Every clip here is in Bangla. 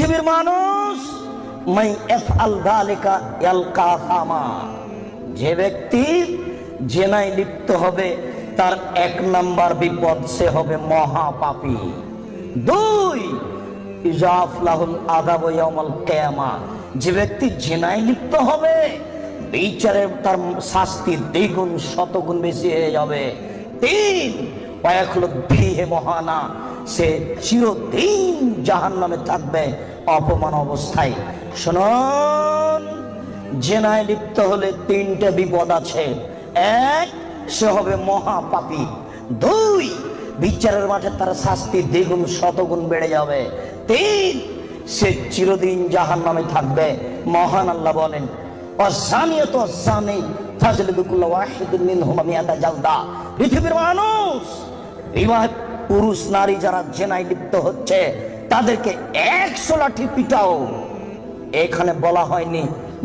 পৃথিবীর মানুষ মাই ইফআল যালিকা ইয়ালকা ফামা, যে ব্যক্তি জেনায় লিপ্ত হবে তার 1 নাম্বার বিপদ, সে হবে মহাপাপী। 2 ইজাফলাহুল আযাব ইয়াউমাল কিয়ামা, যে ব্যক্তি জেনায় লিপ্ত হবে বিচারের তার শাস্তি দ্বিগুণ শতগুণ বেশি হয়ে যাবে। 3 ওয়ায়াখলুদ ফীহি মুহানা, সে চিরদিন জাহান্নামে থাকবে অপমান অবস্থায়। শুনুন, জেনায় লিপ্ত হলে 3টে বিপদ আছে। 1, সে হবে মহাপাপী। 2, বিচারের মাঠে তার শাস্তি দ্বিগুণ শতগুণ বেড়ে যাবে। 3, সে চিরদিন জাহান্নামে থাকবে। মহান আল্লাহ বলেন, ওয়াজানিয়াতু ওয়াজানি ফাজলিদু কুল্লা ওয়াহিদিন মিনহুমা মিআতা জালদা। পৃথিবীর মানুষ, পুরুষ নারী যারা জেনায় লিপ্ত হচ্ছে তাদেরকে 100 লাঠি পিটাও। এখানে বলা হয়নি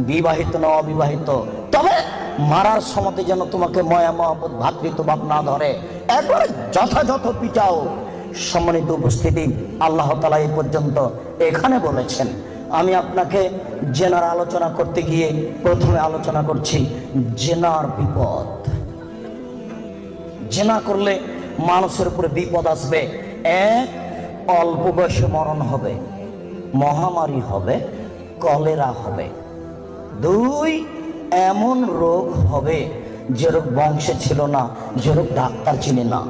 বিবাহিত না অবিবাহিত, তবে মারার সময় যেন তোমাকে মায়া মহব্বত ভ্রাতৃত্বভাব না ধরে, একবারে যথাযথ পিটাও। সম্মানিত উপস্থিতি, আল্লাহ তাআলা এই পর্যন্ত এখানে বলেছেন। আমি আপনাকে জেনার আলোচনা করতে গিয়ে প্রথমে আলোচনা করছি জেনার বিপদ। জেনা করলে মানুষের উপরে বিপদ আসবে। 1, অল্প বয়সে মরণ হবে, মহামারী হবে, কলেরা হবে। 2, এমন রোগ হবে যে রোগ বংশে ছিল না, যে রোগ ডাক্তার চিনে না,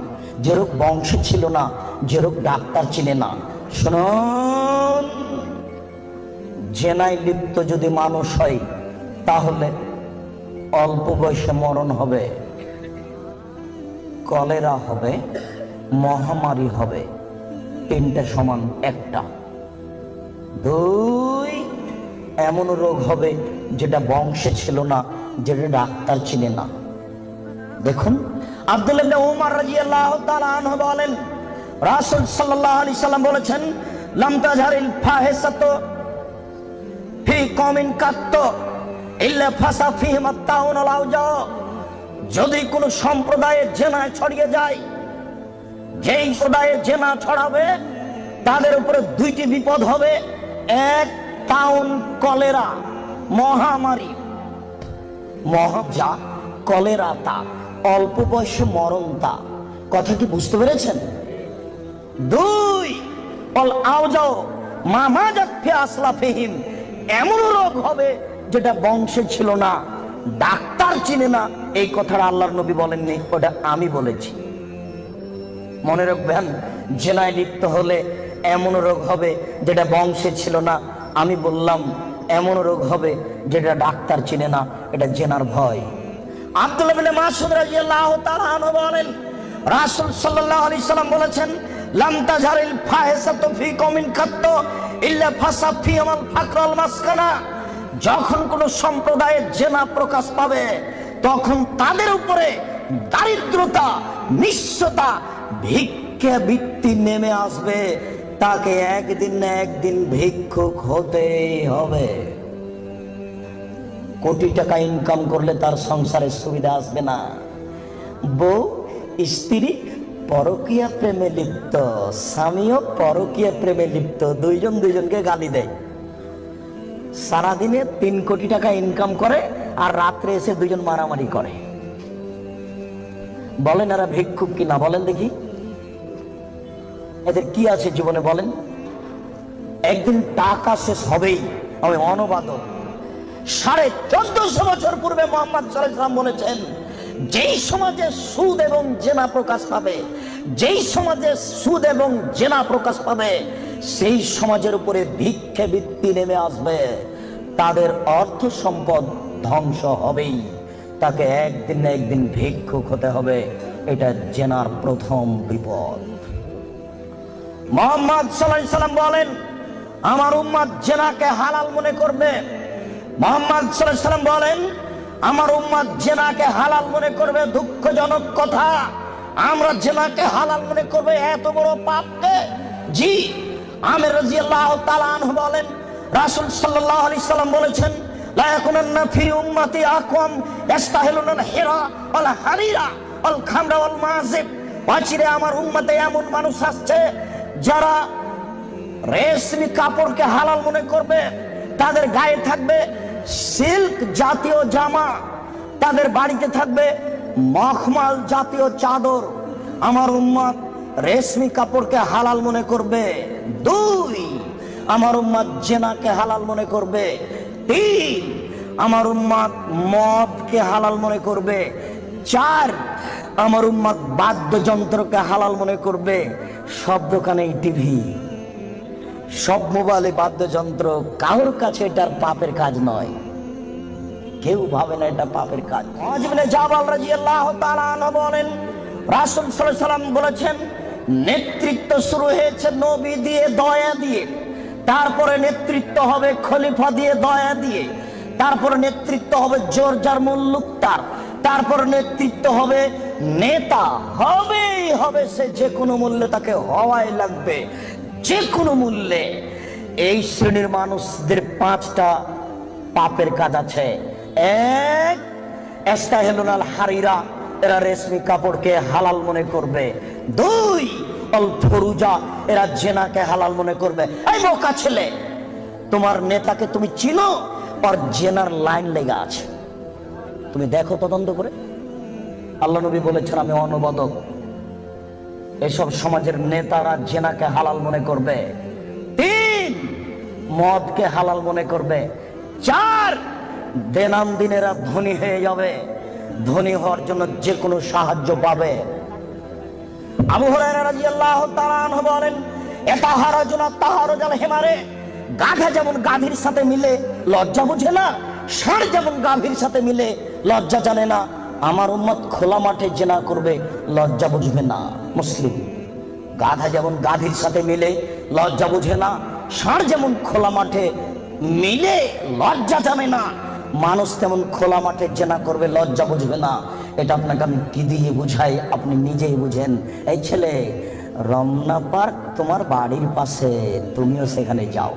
যে রোগ বংশে ছিল না, যে রোগ ডাক্তার চিনে না। শুনুন, জেনায় লিপ্ত যদি মানুষ হয় তাহলে অল্প বয়সে মরণ হবে, কলেরা হবে, মহামারী হবে। 3টে সমান 1টা। 2, এমন রোগ হবে যেটা বংশে ছিল না, যেটা ডাক্তার চিনে না। দেখুন, আব্দুল্লাহ ইবনে উমর রাদিয়াল্লাহু তাআলা আনহু বলেন, রাসূল সাল্লাল্লাহু আলাইহি সাল্লাম বলেছেন, লাম তাজহারিল ফাহিশাতু ফি কওমিন কাত্ত ইল্লা ফাসা ফিহিম আত-তাউন ওয়াল আওজা। যদি কোন সম্প্রদায়ে জেনা ছড়িয়ে যায়, যেই সম্প্রদায়ে জেনা ছড়াবে তাদের উপরে 2টি বিপদ হবে। 1, তাউন, কলেরা, মহামারী। মহাজা, কলেরা তা, অল্প বয়সে মরণ তা। কথা কি বুঝতে পেরেছেন? 2, অল আওজাও মামাজাত ফি আসলাফিহিম, এমন রোগ হবে যেটা বংশে ছিল না, ডাক্তার চিনে না। এই কথাটা আল্লাহর নবী বলেননি, ওটা আমি বলেছি। মনে রাখবেন, জেনায় লিপ্ত হলে এমন রোগ হবে যেটা বংশে ছিল না। আমি বললাম এমন রোগ হবে যেটা ডাক্তার চিনে না, এটা জেনার ভয়। আব্দুল্লাহ ইবনে মাসউদ রাদিয়াল্লাহু তাআলা আনহু বলেন, রাসূল সাল্লাল্লাহু আলাইহি সাল্লাম বলেছেন, লাম তাজহারিল ফাহিশাতু ফি কওমিন কাত্ত ইল্লা ফাসা ফিহিমাল ফাকর ওয়াল মাসকানা। যখন কোন সম্প্রদায়ে জেনা প্রকাশ পাবে তখন তাদের উপরে দারিদ্রতা, নিঃস্বতা, ভিক্ষাবৃত্তি নেমে আসবে। তাকে একদিন না একদিন ভিক্ষুক হতেই হবে। কোটি টাকা ইনকাম করলে তার সংসারের সুবিধা আসবে না। বউ স্ত্রী পরকীয়া প্রেমে লিপ্ত, স্বামীও পরকীয়া প্রেমে লিপ্ত, দুইজন দুইজনকে গালি দেয়। সারাদিনে 3 কোটি টাকা ইনকাম করে আর রাত্রে এসে দুজন মারামারি করে। বলেন এরা ভিক্ষুক কিনা? বলেন দেখি, এদের কি আছে জীবনে বলেন? একদিন টাকা শেষ হবেই। আমি অনুবাদক, 1450 বছর পূর্বে মুহাম্মদ সাল্লাল্লাহু আলাইহি ওয়াসাল্লাম বলেছেন, যেই সমাজে সুদ এবং জেনা প্রকাশ পাবে, যেই সমাজে সুদ এবং জেনা প্রকাশ পাবে, সেই সমাজের উপরে ভিক্ষাবৃত্তি নেমে আসবে। তাদের অর্থ সম্পদ ধ্বংস হবেই, তাকে একদিন না একদিন ভিক্ষুক হতে হবে। এটা জেনার প্রথম বিপদ। মুহাম্মদ সাল্লাল্লাহু আলাইহি ওয়াসাল্লাম বলেন, আমার উম্মত জেনাকে হালাল মনে করবে। মুহাম্মদ সাল্লাল্লাহু আলাইহি ওয়াসাল্লাম বলেন, আমার উম্মত জেনাকে হালাল মনে করবে। দুঃখজনক কথা, আমরা জেনাকে হালাল মনে করবে, এত বড় পাপকে। জি, আমির রাদিয়াল্লাহু তাআলা আনহু বলেন, রাসূল সাল্লাল্লাহু আলাইহি সাল্লাম বলেছেন, লা ইয়াকুনান্না ফি উম্মতি আকওয়াম ইস্তাহিলুনা হিরা ওয়াল হারিরা ওয়াল খামরা ওয়াল মাযিব। অচিরে আমার উম্মতে এমন মানুষ আসছে যারা রেশমি কাপড়কে হালাল মনে করবে, তাদের গায়ে থাকবে সিল্ক জাতীয় জামা, তাদের বাড়িতে থাকবে মখমল জাতীয় চাদর। আমার উম্মত রেশমি কাপড়কে হালাল মনে করবে। 2, আমার উম্মত জেনাকে হালাল মনে করবে। 3, আমার উম্মত মদকে হালাল মনে করবে। 4, আমার উম্মত বাদ্যযন্ত্রকে হালাল মনে করবে। সব দোকানে টিভি, সব মোবাইলে বাদ্যযন্ত্র, কারোর কাছে এটার পাপের কাজ নয়, কেউ ভাবে না এটা পাপের কাজ। মুআয ইবনে জাবাল রাদিয়াল্লাহু তাআলা আনহু বলেন, রাসূল সাল্লাল্লাহু আলাইহি ওয়াসাল্লাম বলেছেন, নেতৃত্ব শুরু হয়েছে নবী দিয়ে, দয়া দিয়ে, তারপরে নেতৃত্ব হবে খলিফা দিয়ে, দয়া দিয়ে, তারপরে নেতৃত্ব হবে জোর যার মুল্লুক তার, তারপরে নেতৃত্ব হবে নেতা, হবেই হবে, সে যে কোনো মূল্যে তাকে হওয়াই লাগবে, যে কোনো মূল্যে। এই শ্রেণীর মানুষদের 5টা পাপের কাজ আছে। 1, ইস্তাহিলুল হারিরা, এরা রেশমি কাপড়কে হালাল মনে করবে। 2, আল ফুরুজা, এরা জেনাকে হালাল মনে করবে। এই বোকা ছেলে, তোমার নেতাকে তুমি চিনো? আর জেনার লাইন লেগে আছে, তুমি দেখো তদন্ত করে। আল্লাহ নবী বলেছেন, আমি অনুবাদক, এসব সমাজের নেতারা জেনাকে হালাল মনে করবে। 3, মদকে হালাল মনে করবে। 4, দিনেরা ধনী হয়ে যাবে, ধনী হওয়ার জন্য যে কোনো সাহায্য পাবে। আবু হুরায়রা রাদিয়াল্লাহু তাআলা আনহু বলেন, এতাহারাজুনা তাহারুজাল হিমারে, গাধা যেমন গাভীর সাথে মিলে লজ্জা বুঝে না, ষাঁড় যেমন গাভীর সাথে মিলে লজ্জা জানে না, আমার উম্মত খোলা মাঠে জেনা করবে, লজ্জা বুঝবে না। মুসলিম। গাধা যেমন গাভীর সাথে মিলে লজ্জা বুঝে না, ষাঁড় যেমন খোলা মাঠে মিলে লজ্জা জানে না, মানুষ তেমন খোলা মাঠে জেনা করবে, লজ্জা বুঝবে না। এটা আপনাকে আমি কি দিয়ে বুঝাই, আপনি নিজেই বুঝেন। এই ছেলে, রমনা পার্ক তোমার বাড়ির পাশে, তুমিও সেখানে যাও।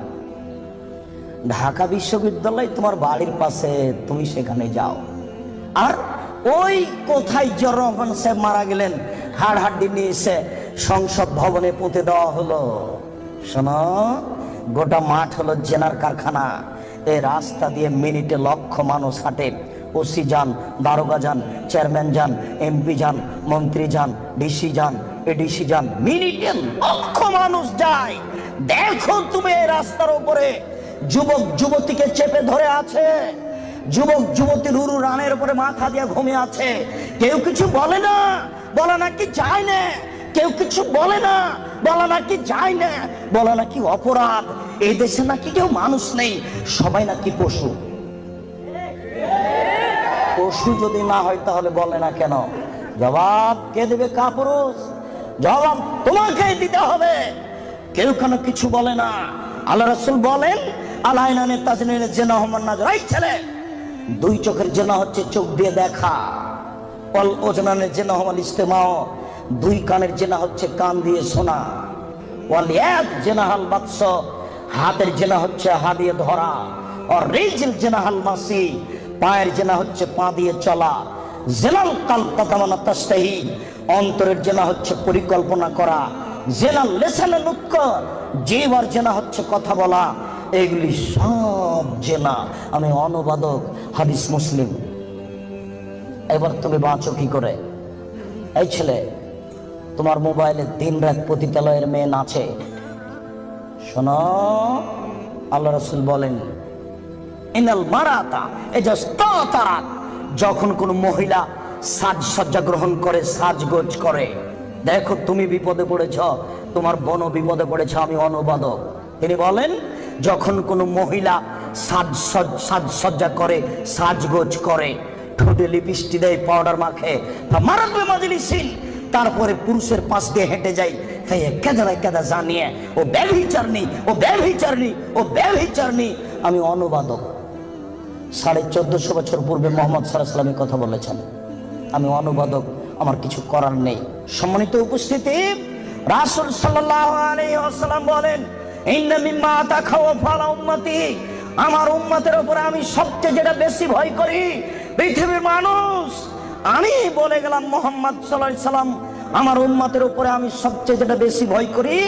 ঢাকা বিশ্ববিদ্যালয় তোমার বাড়ির পাশে, তুমি সেখানে যাও। আর ওই কোথায় জিয়াউর রহমান সাহেব মারা গেলেন, হাড়হাড্ডি নিয়ে এসে সংসদ ভবনে পুঁতে দেওয়া হলো। শোনো, গোটা মাঠ হলো জেনার কারখানা। এই রাস্তা দিয়ে মিনিটে লক্ষ মানুষ হাঁটে। ওসি যান, দারোগা যান, চেয়ারম্যান যান, এমপি যান, মন্ত্রী যান, ডিসি যান, এডিসি যান, মিনিটে লক্ষ মানুষ যায়। দেখো তুমি এই রাস্তার উপরে যুবক যুবতীকে চেপে ধরে আছে, যুবক যুবতী রুরু রানের উপরে মাথা দিয়ে ঘুমিয়ে আছে। কেউ কিছু বলে না, বলা নাকি যায় না। কেউ কিছু বলে না, বলা নাকি যায় না, বলা নাকি অপরাধ। এই দেশে নাকি কেউ মানুষ নেই, সবাই নাকি পশু। পশু যদি না হয় তাহলে বলে না কেন? জবাব কে দেবে? কাপুরুষ। জবাব তোমাকেই দিতে হবে। কেউ কেন কিছু বলে না। আল্লাহ রাসূল বলেন, আলাইনানে তাজনিনে জেনা হমান নাজর। এই ছেলে, 2 চোখের জেনা হচ্ছে চোখ দিয়ে দেখা। অল ওজনানে জেনা হমান ইস্তেমাও, 2 কানের জেনা হচ্ছে কান দিয়ে শোনা। ওয়াল ইয়াদ জেনা হাল বাতস, হাতের জেনা হচ্ছে হাত দিয়ে ধরা। আর রিজল জেনা হাল মাসি, পায়ের জেনা হচ্ছে পা দিয়ে চলা। জেনাল কালব তাতামানা তাস্তাহি, অন্তরের জেনা হচ্ছে পরিকল্পনা করা। জেনাল লিসানে নুতক, জিহ্বার জেনা হচ্ছে কথা বলা। এগুলি সব জেনা। আমি অনুবাদক, হাদিস মুসলিম। এবার তুমি বাঁচো কি করে? এই ছেলে, তোমার মোবাইলে দিনরাত পতিতালয়ের মেয়ে নাচে। শোনো, আল্লাহ রাসূল বলেন, ইনাল মারাতা ইজাস্তাতারাত, যখন কোন মহিলা সাজসজ্জা গ্রহণ করে, সাজগোজ করে। দেখো তুমি বিপদে পড়েছ, তোমার বোন বিপদে পড়েছে। আমি অনুবাদক। তিনি বলেন, যখন কোন মহিলা সাজসজ্জা করে, সাজগোজ করে, ঠোঁটে লিপস্টিক দেয়, পাউডার মাখে, মারাবে মাজলিসিন, তারপরে পুরুষের পাশ দিয়ে হেঁটে যায়, কেদা জানিয়ে ও ব্যভিচারণী, ও ব্যভিচারণী, ও ব্যভিচারণী। আমি অনুবাদক। 1450 বছর পূর্বে মুহাম্মদ সাল্লাল্লাহু আলাইহি ওয়াসাল্লাম কথা বলেছেন। আমি অনুবাদক, আমার কিছু করার নেই। সম্মানিত উপস্থিতি, রাসূল সাল্লাল্লাহু আলাইহি ওয়াসাল্লাম বলেন, ইন্না মিম্মা তাখাওয়াফা আলা উম্মতি, আমার উম্মতের উপরে আমি সবচেয়ে যেটা বেশি ভয় করি, পৃথিবীর মানুষ, আমি বলে গেলাম মুহাম্মদ সাল্লাল্লাহু আলাইহি ওয়াসাল্লাম, আমার উম্মতের উপরে আমি সবচেয়ে যেটা বেশি ভয় করি,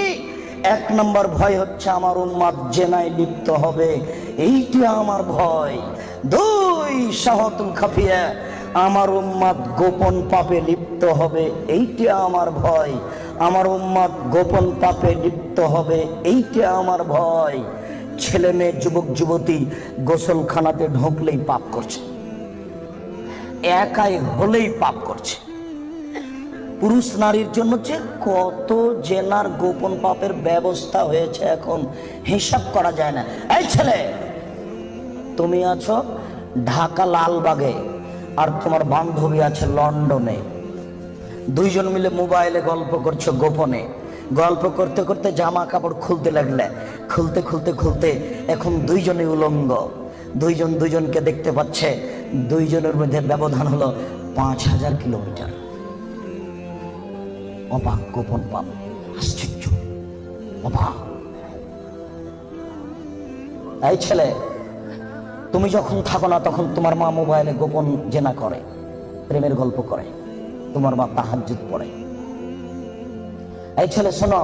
এক নম্বর ভয় হচ্ছে আমার উম্মত জেনায় লিপ্ত হবে, এইটা আমার ভয়। দুই, শাহওয়াতুল খাফিয়া, আমার উম্মত গোপন পাপে লিপ্ত হবে, এইটা আমার ভয়। আমার উম্মত গোপন পাপে লিপ্ত হবে, এইটা আমার ভয়। ছেলে মেয়ে, যুবক যুবতী গোসলখানাতে ঢুকলেই পাপ করছে, একাই হলেই পাপ করছে। পুরুষ নারীর জন্য যে কত জেনার গোপন পাপের ব্যবস্থা হয়েছে এখন হিসাব করা যায় না। এই ছেলে, তুমি আছো ঢাকা লালবাগে আর তোমার বান্ধবী আছে লন্ডনে, দুইজন মিলে মোবাইলে গল্প করছো গোপনে। গল্প করতে করতে জামা কাপড় খুলতে লাগলে, খুলতে খুলতে খুলতে এখন দুইজনে উলঙ্গ, দুইজন দুইজনকে দেখতে পাচ্ছে। দুইজনের মধ্যে ব্যবধান হলো 5000 কিলোমিটার। অবাক, গোপন পাপ, আশ্চর্য, অবাক। এই ছেলে, তুমি যখন থাকো না তখন তোমার মা মোবাইলে গোপন জেনা করে, প্রেমের গল্প করে, তোমার মা তাহাজ্জুদ পড়ে। এই ছেলে শোনো,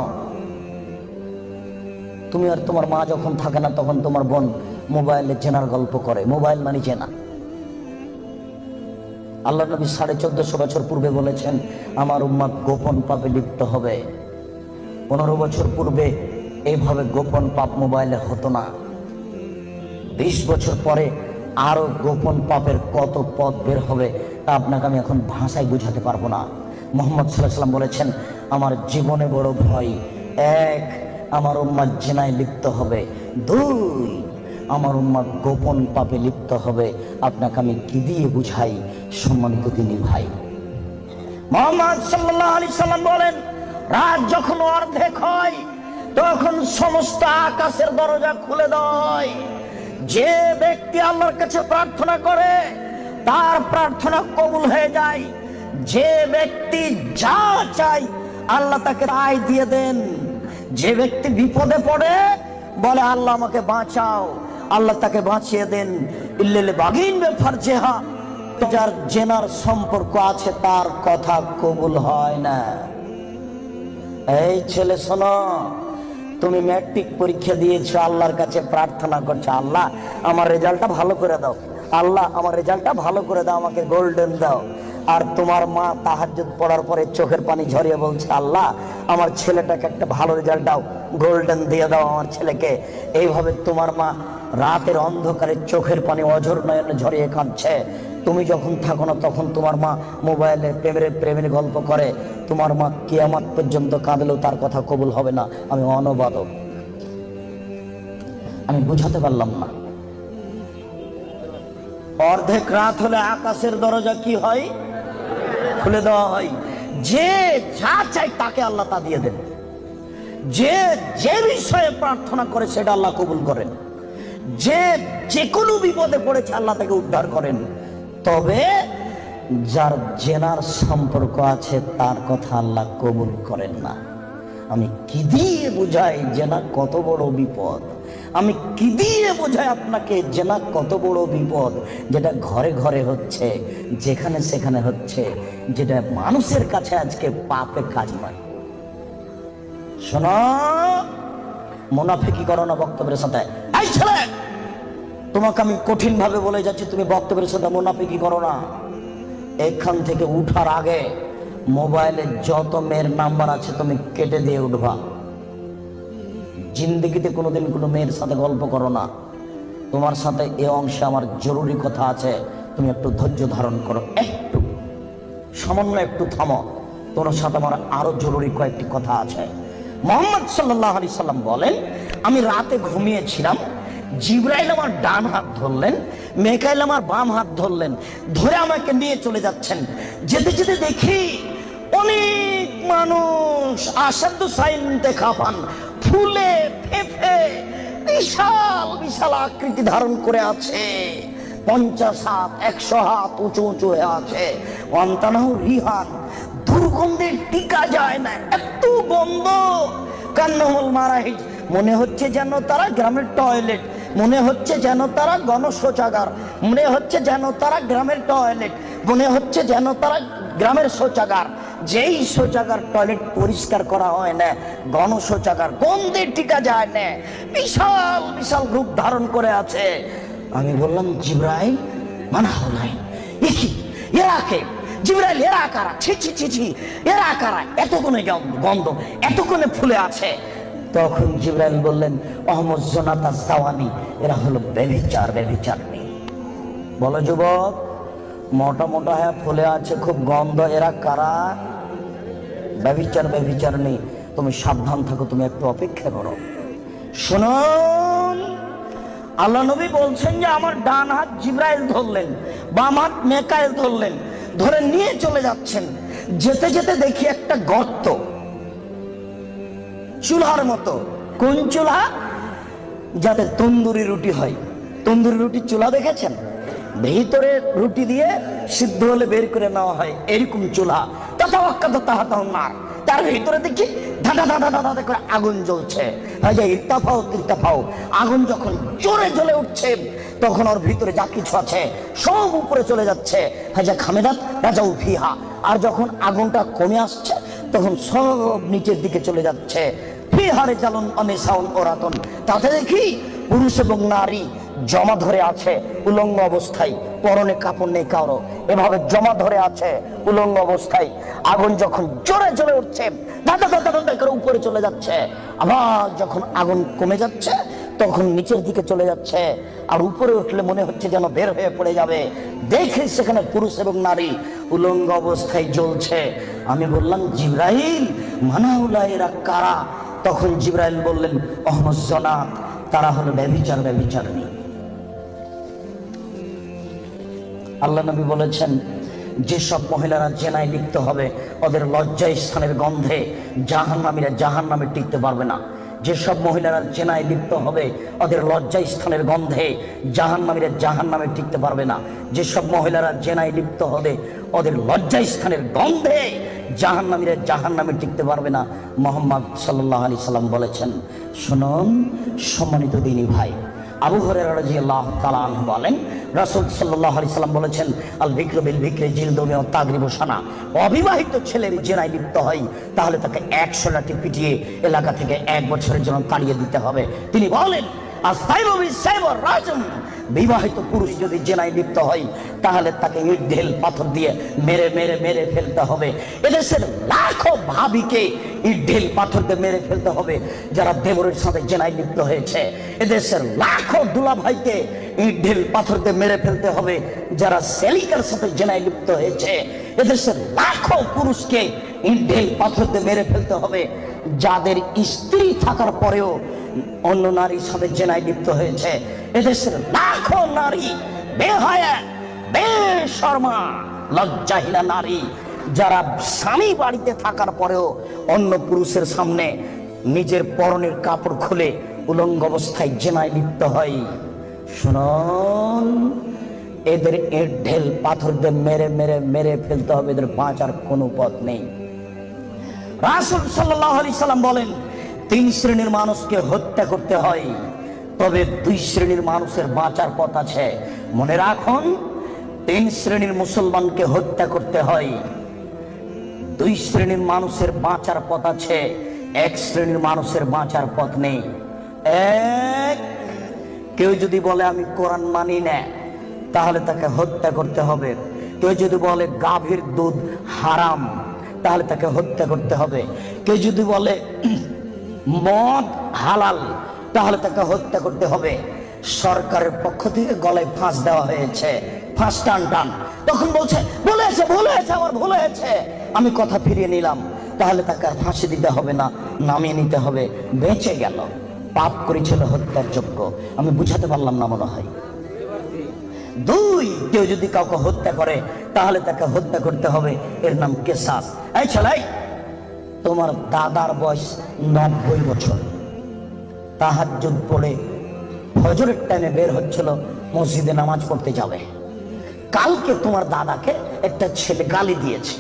তুমি আর তোমার মা যখন থাকে না তখন তোমার বোন মোবাইলে জেনার গল্প করে। মোবাইল মানে জেনা। আল্লাহ নবী 1450 বছর পূর্বে বলেছেন আমার উম্মত গোপন পাপে লিপ্ত হবে। 15 বছর পূর্বে এইভাবে গোপন পাপ মোবাইলে হতো না। 20 বছর পরে আরো গোপন পাপের কত পথ বের হবে তা আপনাকে আমি এখন ভাষায় বুঝাতে পারবো না। মুহাম্মদ সাল্লাল্লাহু আলাইহি ওয়াসাল্লাম বলেছেন আমার জীবনে বড় ভয়, এক, আমার উম্মত জিনায় লিপ্ত হবে, দুই, আমার উম্মত গোপন পাপে লিপ্ত হবে। আপনাকে আমি কি দিয়ে বুঝাই সম্মানিত দিনী ভাই? মুহাম্মদ সাল্লাল্লাহু আলাইহি সাল্লাম বলেন রাত যখন অর্ধেক হয় তখন সমস্ত আকাশের দরজা খুলে দেয়। যে ব্যক্তি আল্লাহর কাছে প্রার্থনা করে তার প্রার্থনা কবুল হয়ে যায়। যে ব্যক্তি যা চায় আল্লাহ তাকে তাই দিয়ে দেন। যে ব্যক্তি বিপদে পড়ে বলে আল্লাহ আমাকে বাঁচাও, আল্লাহ তাকে বাঁচিয়ে দেন। ইল্লাল বাগিন বেফারজেহা, যার জেনার সম্পর্ক আছে তার কথা কবুল হয় না। এই ছেলে শোনো, তুমি ম্যাট্রিক পরীক্ষা দিয়েছো, আল্লাহর কাছে প্রার্থনা করছো আল্লাহ আমার রেজাল্টটা ভালো করে দাও, আল্লাহ আমার রেজাল্টটা ভালো করে দাও, আমাকে গোল্ডেন দাও। আর তোমার মা তাহাজ্জুদ পড়ার পরে চোখের পানি ঝরিয়ে বলছে আল্লাহ আমার ছেলেটাকে একটা ভালো রেজাল্ট দাও, গোল্ডেন দিয়ে দাও আমার ছেলেকে। এইভাবে তোমার মা রাতের অন্ধকারে চোখের পানি অঝর নয়নে ঝরিয়ে কাঁদছে। তুমি যখন থাকো না তখন তোমার মা মোবাইলে প্রেমের গল্প করে। তোমার মা কিয়ামত পর্যন্ত কাঁদলেও তার কথা কবুল হবে না। আমি অনুবাদক, আমি বুঝাতে পারলাম না। অর্ধেক রাত হলে আকাশের দরজা কি হয়? খুলে দেওয়া হয়। যে যা চাই তাকে আল্লাহ তা দিয়ে দেন। যে যে বিষয়ে প্রার্থনা করে সেটা আল্লাহ কবুল করেন। যে যে কোনো বিপদে পড়েছে আল্লাহ তাকে উদ্ধার করেন। তবে যার জেনার সম্পর্ক আছে তার কথা আল্লাহ কবুল করেন না। আমি কি দিয়ে বুঝাই জেনা কত বড় বিপদ? আমি কি দিয়ে বোঝাই আপনাকে জেনা কত বড় বিপদ? যেটা ঘরে ঘরে হচ্ছে, যেখানে সেখানে হচ্ছে, যেটা মানুষের কাছে আজকে পাপে কাজ নয়। শোনো, মুনাফিকি করো না বক্তব্যের সাথে। এই ছেলে, তোমাকে আমি কঠিন ভাবে বলে যাচ্ছি, তুমি বক্তব্যের সাথে মুনাফিকি করো না। এখান থেকে উঠার আগে মোবাইলে যত মেয়ের নাম্বার আছে তুমি কেটে দিয়ে উঠবা। জিন্দগিতে কোনোদিন কোনো মেয়ের সাথে গল্প করো না। তোমার সাথে এ অংশে আমার জরুরি কথা আছে, তুমি একটু ধৈর্য ধারণ করো, একটু সামান্য একটু থামো। তোমার সাথে আমার আরো জরুরি কয়েকটি কথা আছে। মুহাম্মদ সাল্লাল্লাহু আলাইহি সাল্লাম বলেন আমি রাতে ঘুমিয়েছিলাম, জিবরাইল আমার ডান হাত ধরলেন, মিকাইল আমার বাম হাত ধরলেন, ধরে আমাকে নিয়ে চলে যাচ্ছেন। যেতে যেতে দেখি অনেক মানুষ আসাদু সাইন দেখা পান, ফুলে ফেফে বিশাল বিশাল আকৃতি ধারণ করে আছে। 50 হাত 100 হাত উঁচু উঁচু হয়ে আছে। ওয়ান্তানাহু রিহান, দুর্গন্ধে টিকা যায় না, এত গন্ধ। কান্নাহুল মারাহিজ, মনে হচ্ছে যেন তারা গ্রামের টয়লেট, মনে হচ্ছে যেন তারা গণশৌচাগার, মনে হচ্ছে যেন তারা গ্রামের টয়লেট, মনে হচ্ছে যেন তারা গ্রামের শৌচাগার। যেই শৌচাগার টয়লেট পরিষ্কার করা হয় না, গণশৌচাগার গন্ধে টিকা যায় না, বিশাল বিশাল রূপ ধারণ করে আছে। আমি বললাম জিবরাইল মানা হলাই কি এরা কে? জিবরাইল এরা কারা? ছি ছি ছি ছি, এরা কারা? এতক্ষণে গন্ধ, এতক্ষণে ফুলে আছে। তখন জিবরাইল বললেন অহমদ জোনাতা জাওয়ানি, এরা হলো ব্যভিচার, ব্যভিচারিণী। বলো যুবক, মোটা মোটা হ্যাঁ ফুলে আছে, খুব গন্ধ, এরা কারা? ব্যভিচার, ব্যভিচারিণী। তুমি সাবধান থাকো, তুমি একটু অপেক্ষা করো। শুনুন, আল্লাহ নবী বলছেন যে আমার ডান হাত জিবরাইল ধরলেন, বাম হাত মেকাইল ধরলেন, ধরে নিয়ে চলে যাচ্ছেন। যেতে যেতে দেখি একটা গর্ত, চুলার মতো। কোন চুলা? যাতে তন্দুরি রুটি হয়। তন্দুরি রুটির চুলা দেখেছেন? ভিতরে রুটি দিয়ে সিদ্ধ হলে বের করে নেওয়া হয়, এরকম চুলা। তার ভিতরে দেখি ধাঁধা ধাঁধা ধাঁধা করে আগুন জ্বলছে। ইরতাফাও ইরতাফাও, আগুন যখন জোরে জ্বলে উঠছে তখন ওর ভিতরে যা কিছু আছে সব উপরে চলে যাচ্ছে। হাজা খামেদাত রাজাউ ফিহা। আর যখন আগুনটা কমে আসছে তখন সব নিচের দিকে চলে যাচ্ছে। ফিহারে চালন অনিসাউন ওরাতন, তাতে দেখি পুরুষ এবং নারী জমা ধরে আছে উলঙ্গ অবস্থায়, পরনে কাপড় নেই কারো, এভাবে জমা ধরে আছে উলঙ্গ অবস্থায়। আগুন যখন জোরে জ্বলে উঠছে দাদা দাদা দাদা করে উপরে চলে যাচ্ছে, আবার যখন আগুন কমে যাচ্ছে তখন নিচের দিকে চলে যাচ্ছে। আর উপরে উঠলে মনে হচ্ছে যেন বের হয়ে পড়ে যাবে। দেখে সেখানে পুরুষ এবং নারী উলঙ্গ অবস্থায় জ্বলছে। আমি বললাম জিবরাইল মানাউলা, এরা কারা? তখন জিবরাইল বললেন অহমদ জনাত, তারা হলো ব্যভিচার, ব্যভিচারিণী। আল্লাহ নবী বলেছেন যেসব মহিলারা জেনায় লিপ্ত হবে ওদের লজ্জা স্থানের গন্ধে জাহান্নামীরা জাহান্নামে টিকতে পারবে না। যেসব মহিলারা জেনায় লিপ্ত হবে ওদের লজ্জা স্থানের গন্ধে জাহান্নামীরা জাহান্নামে টিকতে পারবে না। যেসব মহিলারা জেনায় লিপ্ত হবে ওদের লজ্জা স্থানের গন্ধে জাহান্নামীরা জাহান্নামে টিকতে পারবে না। মুহাম্মদ সাল্লাল্লাহু আলাইহি সাল্লাম বলেছেন। শুনুন সম্মানিত দিনী ভাই, আবু হুরায়রা রাদিয়াল্লাহু তাআলা আনহু বলেন রাসূল সাল্লাল্লাহু আলাইহি সাল্লাম বলেছেন আল বিকরু বিল বিকরি জিলদুমি ওয়া তাগরিবু সানা। অবিবাহিত ছেলের জেনায় লিপ্ত হয় তাহলে তাকে 100 লাঠি পিটিয়ে এলাকা থেকে 1 বছরের জন্য তাড়িয়ে দিতে হবে। তিনি বলেন আসাইবু বিসাইবু রাজম, বিবাহিত পুরুষ যদি জেনায় লিপ্ত হয় তাহলে তাকে ইট ঢেল পাথর দিয়ে মেরে মেরে মেরে ফেলতে হবে। এদেশের লাখো ভাবিকে ইট ঢেল পাথর দিয়ে মেরে ফেলতে হবে যারা দেবরের সাথে জেনায় লিপ্ত হয়েছে। এদেশের লাখো দুলা ভাইকে ইট ঢেল পাথর দিয়ে মেরে ফেলতে হবে যারা সেলিকার সাথে জেনায় লিপ্ত হয়েছে। এদেশের লাখো পুরুষকে ইট ঢেল পাথর দিয়ে মেরে ফেলতে হবে যাদের স্ত্রী থাকার পরেও অন্য নারীর সাথে জেনায় লিপ্ত হয়েছে। এদেশের লাখো নারী বেহায়া, বেশরমা, লজ্জাহীনা নারী যারা স্বামী বাড়িতে থাকার পরেও অন্য পুরুষের সামনে নিজের পরনের কাপড় খুলে উলঙ্গ অবস্থায় জেনায় লিপ্ত হয়। শুনুন, এদের ইট ঢেল পাথর দিয়ে মেরে মেরে মেরে ফেলতে হবে, এদের বাঁচার কোনো পথ নেই। রাসূল সাল্লাল্লাহু আলাইহি সাল্লাম বলেন 3 শ্রেণীর মানুষকে হত্যা করতে হয়, তবে 2 শ্রেণীর মানুষের বাঁচার পথ আছে। মনে রাখুন, 3 শ্রেণীর মুসলমানকে হত্যা করতে হয়, 2 শ্রেণীর মানুষের বাঁচার পথ আছে, 1 শ্রেণীর মানুষের বাঁচার পথ নেই। এক, কেউ যদি বলে আমি কোরআন মানি না তাহলে তাকে হত্যা করতে হবে। কেউ যদি বলে গাভীর দুধ হারাম তাহলে তাকে হত্যা করতে হবে। কেউ যদি বলে মদ হালাল তাহলে তাকে হত্যা করতে হবে। সরকারের পক্ষ থেকে গলায় ফাঁস দেওয়া হয়েছে, ফাঁস টান টান। তখন বলছে বলেছে বলেছে আমার ভুল হয়েছে, আমি কথা ফিরিয়ে নিলাম। তাহলে তাকে আর ফাঁসি দিতে হবে না, নামিয়ে নিতে হবে, বেঁচে গেল। পাপ করেছিল হত্যার যোগ্য। আমি বুঝাতে পারলাম না মনে হয়। 2, কেউ যদি কাউকে হত্যা করে তাহলে তাকে হত্যা করতে হবে, এর নাম কিসাস। এই ছেলে, তোমার দাদার বয়স 90 বছর, তাহাজ্জুদ পড়ে ফজরের টাইমে বের হচ্ছিল মসজিদে নামাজ পড়তে যাবে। কালকে তোমার দাদাকে একটা ছেলে গালি দিয়েছে।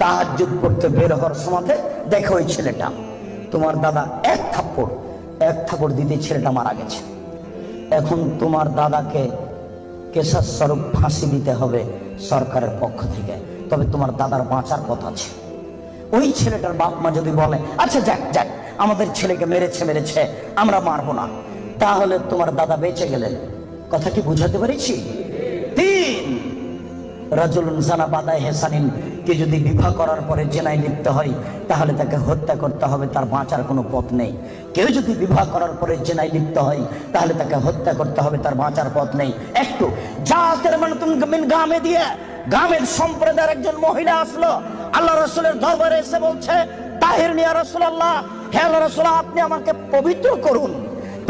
তাহাজ্জুদ পড়তে বের হওয়ার সময় দেখো ওই ছেলেটা, তোমার দাদা এক থাপ্পড় দিতে ছেলেটা মারা গেছে। এখন তোমার দাদাকে কেসাস স্বরূপ ফাঁসি দিতে হবে সরকারের পক্ষ থেকে, তবে তোমার দাদার বাঁচার পথ আছে। ওই ছেলেটার বাপ মা যদি বলে আচ্ছা যাক যাক আমাদের ছেলেকে মেরেছে আমরা মারবো না, তাহলে তোমার দাদা বেঁচে গেলেন। কথা কি বুঝাতে পেরেছি? 3, রাজুলুন জানা বাদায় হেসানিন, কে যদি বিবাহ করার পরে জেনায় লিপ্ত হয় তাহলে তাকে হত্যা করতে হবে, তার বাঁচার কোনো পথ নেই। কেউ যদি বিবাহ করার পরে জেনায় লিপ্ত হয় তাহলে তাকে হত্যা করতে হবে, তার বাঁচার পথ নেই। একটু জাতের মানে তুমি গ্রামে দিয়ে গ্রামের সম্প্রদায়ের একজন মহিলা আসলো আল্লাহ রাসূলের দরবারে এসে বলছে, তাহির নিয়া রাসূলুল্লাহ, হে আল্লাহ রাসূল আপনি আমাকে পবিত্র করুন।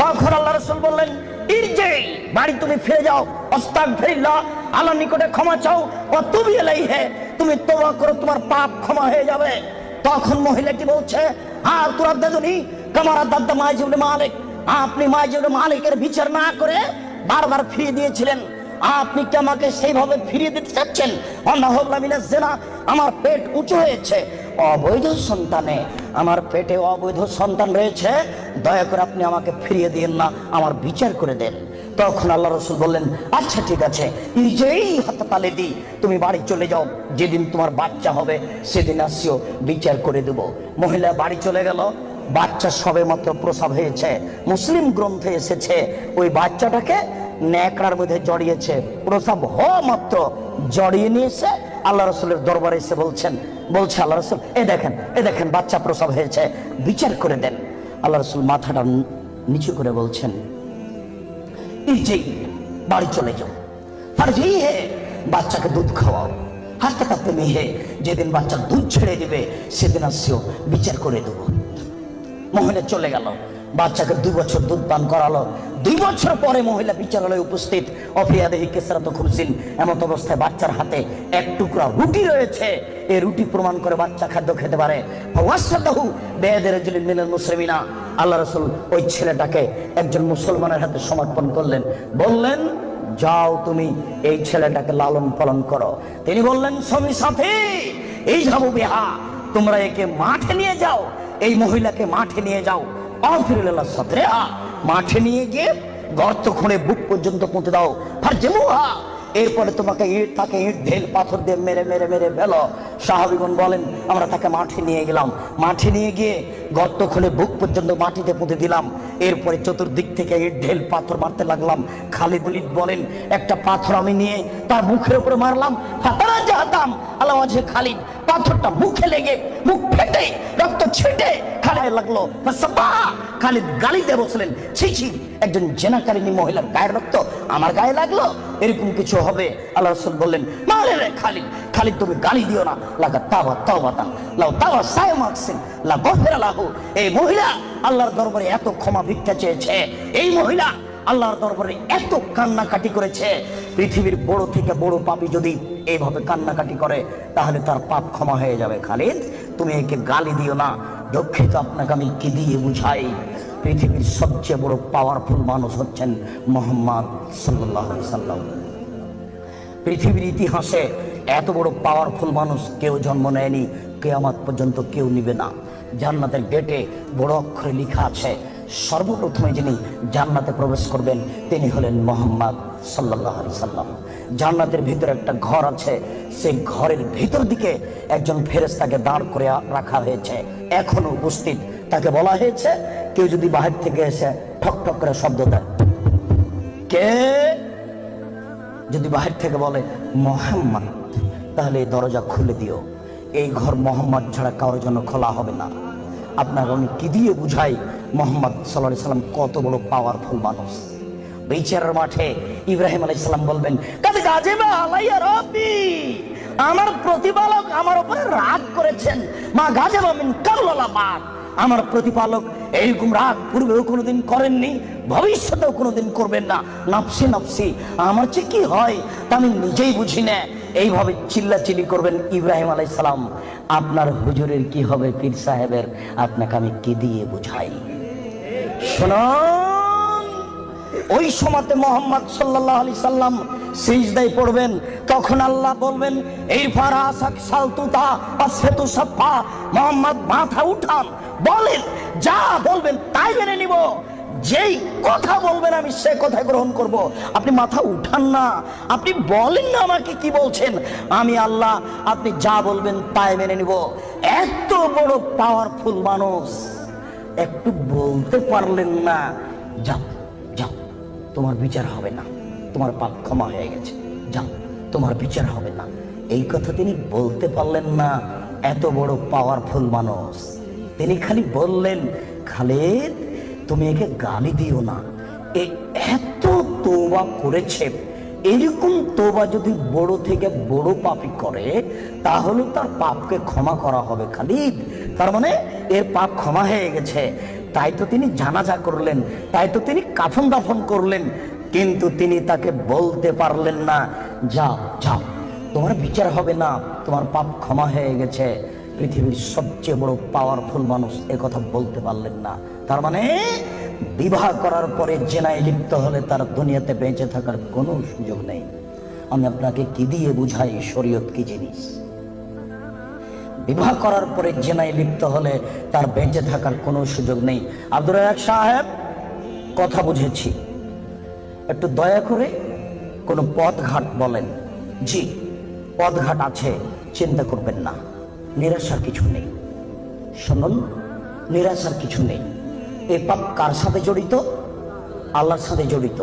তখন আল্লাহ রাসূল বললেন, ইরজি, বাড়ি তুমি ফিরে যাও, আস্তাগফিরুল্লাহ, আল্লাহর নিকটে ক্ষমা চাও, ও তুবি ইলাইহি, তুমি তওবা করো, তোমার পাপ ক্ষমা হয়ে যাবে। তখন মহিলাটি বলছে, হ্যাঁ তোরা দাদুনি কামারা দাদা মাইজুল মালিক, আপনি মাইজুল মালিকের বিচার না করে বারবার ফিরিয়ে দিয়েছিলেন, আপনি কি আমাকে সেইভাবে ফিরিয়ে দিতে চাচ্ছেন? আমার পেট উঁচু হয়েছে, অবৈধ সন্তানে আমার পেটে অবৈধ সন্তান রয়েছে, দয়া করে আপনি আমাকে ফিরিয়ে দিন না, আমার বিচার করে দেন। তখন আল্লাহ রাসূল বললেন, আচ্ছা ঠিক আছে, নিজেই হাতে তালে দি, তুমি বাড়ি চলে যাও, যেদিন তোমার বাচ্চা হবে সেদিন আসিও, বিচার করে দেব। মহিলা বাড়ি চলে গেল। বাচ্চা সবে মাত্র প্রসব হয়েছে, মুসলিম গ্রন্থে এসেছে ওই বাচ্চাটাকে ন্যাকড়ার মধ্যে জড়িয়েছে, প্রসব হওয়া মাত্র জড়িয়ে নিয়েছে আল্লাহ রাসূলের দরবারে এসে বলছে আল্লাহ রাসূল এ দেখেন বাচ্চা প্রসব হয়েছে, বিচার করে দেন। আল্লাহ রাসূল মাথাটা নিচু করে বলছেন, এই বাড়ি চলে যাও, আর যেই হে বাচ্চাকে দুধ খাওয়াও, হাতে কাঁপতে মেহে, যেদিন বাচ্চা দুধ ছেড়ে দিবে সেদিন আসিও, বিচার করে দেবো। মহিলা চলে গেল, বাচ্চাকে 2 বছর দুধ পান করালো। 2 বছর পরে মহিলা বিচারালয়ে উপস্থিত, অফিয়াদেহি কেসরাত খুরসিন, এমত অবস্থায় বাচ্চার হাতে এক টুকরা রুটি রয়েছে, এই রুটি প্রমাণ করে বাচ্চা খাদ্য খেতে পারে। ওয়াসাদাহু বেয়াদি রাজুলিন মিনাল মুসলিমিনা, আল্লাহ রাসূল ওই ছেলেটাকে একজন মুসলমানের হাতে সমর্পণ করলেন, বললেন যাও তুমি এই ছেলেটাকে লালন পালন করো। তিনি বললেন, স্বামী সাথী এই যাবো বিহা, তোমরা একে মাঠে নিয়ে যাও, এই মহিলাকে মাঠে নিয়ে যাও, মাঠে নিয়ে গিয়ে গর্ত খুঁড়ে বুক পর্যন্ত পুঁতে দাও, এরপরে তোমাকে তাকে ইট ঢেল পাথর দিয়ে মেরে মেরে মেরে ফেলো। সাহাবীগণ বলেন, আমরা তাকে মাঠে নিয়ে গেলাম, মাঠে নিয়ে গিয়ে গর্ত খুঁড়ে বুক পর্যন্ত মাটিতে পুঁতে দিলাম, এরপরে চতুর্দিক থেকে ইট ঢেল পাথর মারতে লাগলাম। খালিদ বলেন, একটা পাথর আমি নিয়ে তার মুখের উপরে মারলাম, ফাতারা জাহাতাম আল্লাহ ওয়াজহে খালিদ, পাথরটা মুখে লেগে মুখ ফেটে রক্ত ছিটে খালিদ লাগলো। খালিদ গালি দিয়ে বসলেন, ছি ছি, একজন জেনাকারিনী মহিলার গায়ের রক্ত আমার গায়ে লাগলো, এরকম কিছু হবে? আল্লাহ রাসূল বললেন, মারে রে খালিদ তুমি গালি দিও না, লাগা তাওবা তাওবাতান লাউ তাওয়া সায়মাকসিন লা গফিরা লাহু। এই মহিলা আল্লাহর দরবারে এত ক্ষমা ভিক্ষা চেয়েছে, এই মহিলা আল্লাহর দরবারে এত কান্নাকাটি করেছে, পৃথিবীর বড় থেকে বড় পাপী যদি এইভাবে কান্নাকাটি করে তাহলে তার পাপ ক্ষমা হয়ে যাবে। খালিদ তুমি একে গালি দিও না, দুঃখিত আপনাকে আমি কি দিয়ে বুঝাই? পৃথিবীর সবচেয়ে বড় পাওয়ারফুল মানুষ হচ্ছেন মুহাম্মদ সাল্লাল্লাহু আলাইহি সাল্লাম। পৃথিবীর ইতিহাসে এত বড় পাওয়ারফুল মানুষ কেউ জন্ম নেয়নি, কিয়ামত পর্যন্ত কেউ নিবে না। জান্নাতের গেটে বড় অক্ষরে লেখা আছে, সর্বপ্রথমে যিনি জান্নাতে প্রবেশ করবেন তিনি হলেন মুহাম্মদ সাল্লাল্লাহু আলাইহি সাল্লাম। জান্নাতের ভিতরে একটা ঘর আছে, সেই ঘরের ভিতর দিকে একজন ফেরেশতাকে দাঁড় করে রাখা হয়েছে, এখনো উপস্থিত। তাকে বলা হয়েছে, কেউ যদি বাহির থেকে এসে ঠক ঠক করে শব্দ দেয়, কে যদি বাহির থেকে বলে মুহাম্মদ, তাহলে এই দরজা খুলে দিও, এই ঘর মুহাম্মদ ছাড়া কারোর জন্য খোলা হবে না। আপনাকে আমি কি দিয়ে বুঝাই মুহাম্মদ সাল্লাল্লাহু আলাইহি সাল্লাম কত বড় পাওয়ারফুল মানুষ। বিচারের মাঠে ইব্রাহিম আলাইহিস সালাম বলবেন, কাদ গাজিবা আলাইয়া রাব্বি, আমার প্রতিপালক আমার উপরে রাগ করেছেন, মা গাজিবা মিন কাল্লালা বাদ, আমার প্রতিপালক এইরকম রাগ পূর্বেও কোনোদিন করেননি, ভবিষ্যতেও কোনোদিন করবেন না। নফসি নফসি, আমার চেয়ে কি হয় তা আমি নিজেই বুঝি না। এইভাবে চিল্লাচিল্লি করবেন ইব্রাহিম আলাইহিস সালাম। আপনার হুজুরের কি হবে, পীর সাহেবের, আপনাকে আমি কি দিয়ে বুঝাই? শুনুন, ওই সময়তে মুহাম্মদ সাল্লাল্লাহু আলাইহি সাল্লাম সিজদায় পড়বেন, তখন আল্লাহ বলবেন, এই ফারাসাক সালতুতা আসফাতু সাফা, মুহাম্মদ মাথা উঠান, বলেন যা বলবেন তাই মেনে নিব। যেই কথা বলবেন আমি সে কথা গ্রহণ করব। আপনি মাথা উঠান না, আপনি বলেন না আমাকে কি বলছেন, আমি আল্লাহ, আপনি যা বলবেন তাই মেনে নিব। এত বড় পাওয়ারফুল মানুষ একটু বলতে পারলেন না, যাও যাও তোমার বিচার হবে না, তোমার পাপ ক্ষমা হয়ে গেছে, যাও তোমার বিচার হবে না, এই কথা তিনি বলতে পারলেন না। এত বড় পাওয়ারফুল মানুষ, তিনি খালি বললেন, খালিদ তুমি একে গালি দিও না, এত তওবা করেছে, এরকম তওবা যদি বড় থেকে বড় পাপী করে তাহলে তার পাপকে ক্ষমা করা হবে খালিদ, তার মানে এর পাপ ক্ষমা হয়ে গেছে। তাই তো তিনি জানাজা করলেন, তাই তো তিনি কাফন দাফন করলেন, কিন্তু তিনি তাকে বলতে পারলেন না, যাও যাও তোমার বিচার হবে না, তোমার পাপ ক্ষমা হয়ে গেছে। পৃথিবীর সবচেয়ে বড় পাওয়ারফুল মানুষ কথা বলতে পারলেন না। তার মানে বিবাহ করার পরে জেনায় লিপ্ত হলে তার দুনিয়াতে বেঁচে থাকার কোনো সুযোগ নেই। আমি আপনাকে কি দিয়ে বুঝাই শরীয়ত কি জিনিস। বিবাহ করার পরে জেনায় লিপ্ত হলে তার বেঁচে থাকার কোনো সুযোগ নেই। আব্দুর রাজ্জাক সাহেব, কথা বুঝেছি, একটু দয়া করে কোনো পথঘাট বলেন। জি পথঘাট আছে, চিন্তা করবেন না, নিরাশার কিছু নেই। শুনুন, নিরাশার কিছু নেই। এই পাপ কার সাথে জড়িত? আল্লাহর সাথে জড়িত।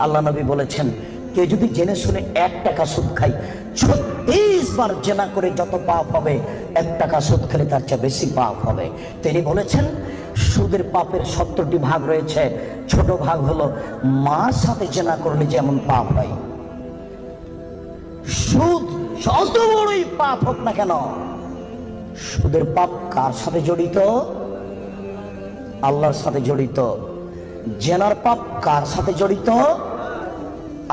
আল্লাহ নবী বলেছেন, কেউ যদি জেনে শুনে 1 টাকা সুদ খায়, 36 বার জেনা করে যত পাপ হবে, 1 টাকা সুদ খেলে তার চেয়ে বেশি পাপ হবে। তিনি বলেছেন, সুদের পাপের 70টি ভাগ রয়েছে, ছোট ভাগ হলো মার সাথে জেনা করলে যেমন পাপ হয়। সুদ যত বড়ই পাপ হোক না কেন, সুদের পাপ কার সাথে জড়িত? আল্লাহর সাথে জড়িত। জেনার পাপ কার সাথে জড়িত?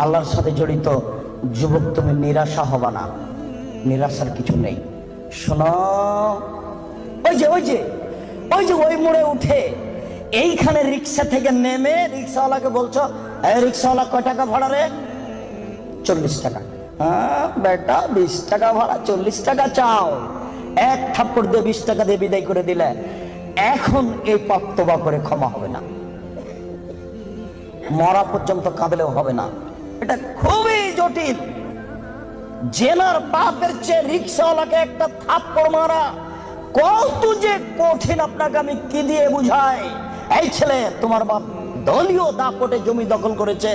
আল্লাহর সাথে জড়িত। যুবক, তুমি নিরাশা হবা না, নিরাশার কিছু নেই। শোনো, ওই মোড়ে উঠে এইখানে রিক্সা থেকে নেমে রিক্সাওয়ালাকে বলছো, এই রিক্সাওয়ালা কয় টাকা ভাড়া রে? 40 টাকা। হ্যাঁ বেটা, 20 টাকা ভাড়া, 40 টাকা চাও। 1 থাপ্পড় দিয়ে 20 টাকা দিয়ে বিদায় করে দিলে। এখন এই পাপ তওবা করে ক্ষমা হবে না, মরা পর্যন্ত কাঁদলেও হবে না। এটা খুবই জটিল। জেনার পাপের চেয়ে রিক্সাওয়ালাকে একটা থাপ্পড় মারা কত যে কঠিন, আপনাকে আমি কি দিয়ে বুঝাই। এই ছেলে, তোমার বাপ দলীয় দাপটে জমি দখল করেছে,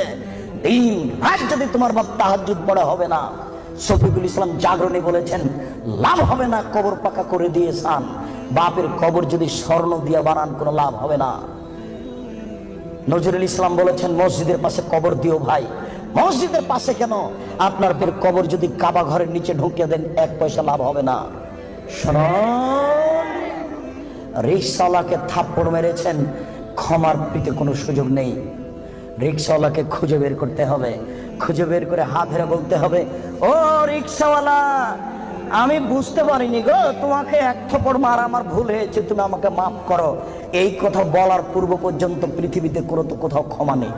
দিন রাত যদি তোমার বাপ তাহাজ্জুদ পড়ে হবে না। শফিকুল ইসলাম জাগরণী বলেছেন, লাভ হবে না, কবর পাকা করে দিয়েছেন। বাপের কবর যদি স্বর্ণ দিয়ে বানান কোনো লাভ হবে না। নজরুল ইসলাম বলেছেন, মসজিদের পাশে কবর দিও ভাই। মসজিদের পাশে কেন, আপনার ফের কবর যদি কাবা ঘরের নিচে ঢুকিয়ে দেন 1 পয়সা লাভ হবে না। শুনুন, রিক্সাওয়ালাকে থাপ্পড় মেরেছেন, ক্ষমার পেতে কোনো সুযোগ নেই। রিক্সাওয়ালাকে খুঁজে বের করতে হবে, খুঁজে বের করে হাত ধরে বলতে হবে, ও রিক্সাওয়ালা, আমি বুঝতে পারিনি গো, তোমাকে 1 থাপ্পড় মারা আমার ভুল হয়েছে, তুমি আমাকে মাফ করো। এই কথা বলার পূর্ব পর্যন্ত পৃথিবীতে কোথাও ক্ষমা নেই।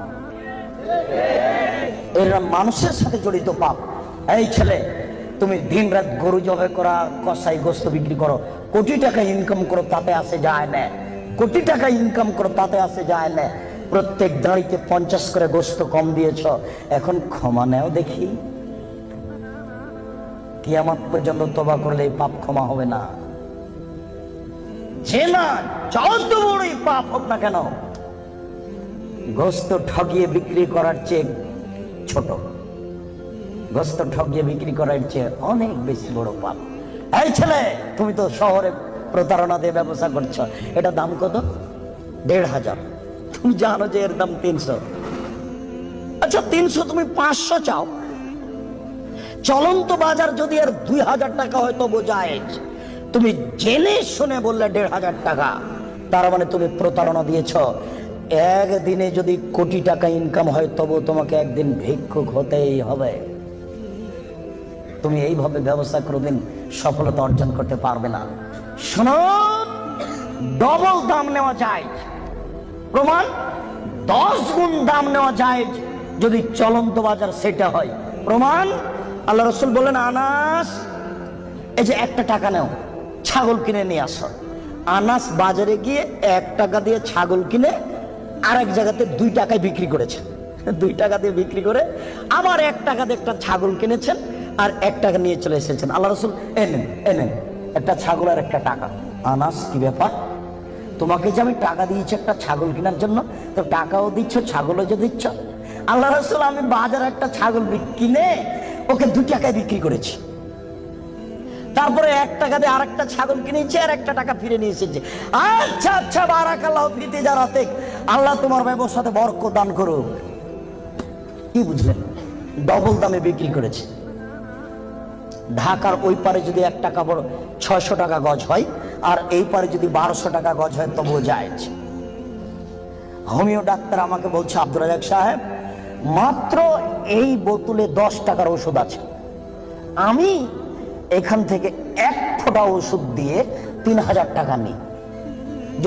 এরা মানুষের সাথে জড়িত পাপ। এই ছেলে, তুমি দিন রাত গরু জবাই করা, কসাই গোস্ত বিক্রি করো, কোটি টাকা ইনকাম করো, তাতে আসে যায় না। কোটি টাকা ইনকাম করো, তাতে আসে যায় না। প্রত্যেক দাঁড়িতে 50 করে গোস্ত কম দিয়েছ, এখন ক্ষমা নেও দেখি। কিয়ামত পর্যন্ত তওবা করলে এই পাপ ক্ষমা হবে না। জেনা যত বড়ই পাপ হোক না কেন, গোস্ত ঠগিয়ে বিক্রি করার চেয়ে ছোট, গোস্ত ঠগিয়ে বিক্রি করার চেয়ে অনেক বেশি বড় পাপ। এই ছেলে, তুমি তো শহরে প্রতারণা দিয়ে ব্যবসা করছো, এটা দাম কত? 1500। তুমি জানো যে এর দাম 300। আচ্ছা 300, তুমি 500 চাও। চলন্ত বাজার যদি এর 2000 টাকা হয় তো বোঝায়, তুমি জেনে শুনে বললে 1500 টাকা, তার মানে তুমি প্রতারণা দিয়েছ। একদিনে যদি কোটি টাকা ইনকাম হয় তবু তোমাকে একদিন ভিক্ষুক হতেই হবে। তুমি এইভাবে ব্যবসা কোনোদিন সফলতা অর্জন করতে পারবে না। শোনো, ডবল দাম নেওয়া যায়, প্রমাণ 10 গুণ দাম নেওয়া যায় যদি চলন্ত বাজার সেটা হয়। প্রমাণ, আল্লাহ রাসূল বলেন, আনাস, এই যে 1 টাকা নাও, ছাগল কিনে নিয়ে আসো। আনাস বাজারে গিয়ে 1 টাকা দিয়ে ছাগল কিনে আরেক জায়গাতে 2 টাকায় বিক্রি করেছেন, 2 টাকা দিয়ে বিক্রি করে আবার 1 টাকা দিয়ে একটা ছাগল কিনেছেন আর 1 টাকা নিয়ে চলে এসেছেন। আল্লাহ রাসূল এনেন একটা ছাগল আর একটা টাকা। আনাস, কি ব্যাপার, তোমাকে যে আমি টাকা দিয়েছি একটা ছাগল কেনার জন্য, তো টাকাও দিচ্ছ ছাগলও যে দিচ্ছ? আল্লাহ রাসূল, আমি বাজারে একটা ছাগল কিনে ওকে 2 টাকায় বিক্রি করেছি, তারপরে 1 টাকা দিয়ে আরেকটা ছাগল কিনেছি আর 1 টাকা ফিরে নিয়ে এসেছি। আচ্ছা আচ্ছা, বারাকাল্লাহু ফি তিজারাতিক, আল্লাহ তোমার ব্যবসাতে বরকত দান করুক। কি বুঝলেন? ডবল দামে বিক্রি করেছে। ঢাকার ওই পারে যদি 1 টাকা বড় 600 টাকা গজ হয়, আর এই পারে যদি 1200 টাকা গজ হয় তবুও জায়েজ। হোমিও ডাক্তার আমাকে বলছে, আব্দুর রাজ্জাক সাহেব, মাত্র এই বোতলে 10 টাকার ওষুধ আছে, আমি এখান থেকে 1 ফোঁটা ওষুধ দিয়ে 3000 টাকা নিই।